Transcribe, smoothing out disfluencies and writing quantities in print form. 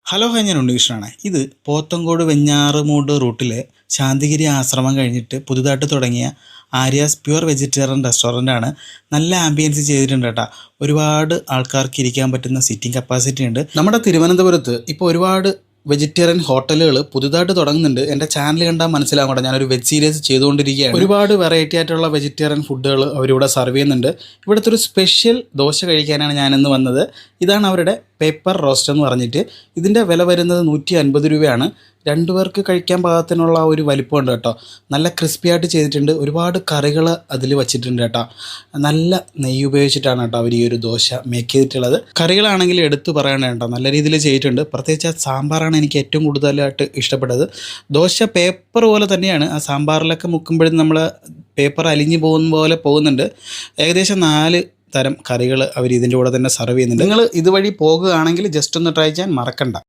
Hello hi, ഞാൻ ഉണ്ണികൃഷ്ണനാണ്. ഇത് പോത്തങ്കോട് വെഞ്ഞാറുമൂട് റൂട്ടിലെ ശാന്തിഗിരി ആശ്രമം കഴിഞ്ഞിട്ട് പുതുതായിട്ട് തുടങ്ങിയ ആര്യാസ് പ്യുവർ വെജിറ്റേറിയൻ റെസ്റ്റോറൻ്റാണ്. നല്ല ആംബിയൻസ് ചെയ്തിട്ടുണ്ട് കേട്ടോ. ഒരുപാട് ആൾക്കാർക്ക് ഇരിക്കാൻ പറ്റുന്ന സിറ്റിംഗ് കപ്പാസിറ്റി ഉണ്ട്. നമ്മുടെ തിരുവനന്തപുരത്ത് ഇപ്പോൾ ഒരുപാട് വെജിറ്റേറിയൻ ഹോട്ടലുകൾ പുതുതായിട്ട് തുടങ്ങുന്നുണ്ട്. എൻ്റെ ചാനൽ കണ്ടാൽ മനസ്സിലാകും കേട്ടോ, ഞാനൊരു വെബ് സീരീസ് ചെയ്തുകൊണ്ടിരിക്കുകയാണ്. ഒരുപാട് വെറൈറ്റി ആയിട്ടുള്ള വെജിറ്റേറിയൻ ഫുഡുകൾ അവരിവിടെ സർവ് ചെയ്യുന്നുണ്ട്. ഇവിടുത്തെ ഒരു സ്പെഷ്യൽ ദോശ കഴിക്കാനാണ് ഞാനിന്ന് വന്നത്. ഇതാണ് അവരുടെ പേപ്പർ റോസ്റ്റ് എന്ന് പറഞ്ഞിട്ട്. ഇതിൻ്റെ വില വരുന്നത് 150 രൂപയാണ്. രണ്ടുപേർക്ക് കഴിക്കാൻ പാകത്തിനുള്ള ഒരു വലിപ്പമുണ്ട് കേട്ടോ. നല്ല ക്രിസ്പി ആയിട്ട് ചെയ്തിട്ടുണ്ട്. ഒരുപാട് കറികൾ അതിൽ വച്ചിട്ടുണ്ട് കേട്ടോ. നല്ല നെയ്യ് ഉപയോഗിച്ചിട്ടാണ് കേട്ടോ അവർ ഈ ഒരു ദോശ മേക്ക് ചെയ്തിട്ടുള്ളത്. കറികളാണെങ്കിൽ എടുത്തു പറയണ കേട്ടോ, നല്ല രീതിയിൽ ചെയ്തിട്ടുണ്ട്. പ്രത്യേകിച്ച് ആ സാമ്പാറാണ് എനിക്ക് ഏറ്റവും കൂടുതലായിട്ട് ഇഷ്ടപ്പെട്ടത്. ദോശ പേപ്പർ പോലെ തന്നെയാണ്. ആ സാമ്പാറിലൊക്കെ മുക്കുമ്പോഴും നമ്മൾ പേപ്പർ അലിഞ്ഞു പോകുന്ന പോലെ പോകുന്നുണ്ട്. ഏകദേശം 4 തരം കറികൾ അവർ ഇതിൻ്റെ കൂടെ തന്നെ സർവ് ചെയ്യുന്നുണ്ട്. നിങ്ങൾ ഇതുവഴി പോകുകയാണെങ്കിൽ ജസ്റ്റ് ഒന്ന് ട്രൈ ചെയ്യാൻ മറക്കണ്ട.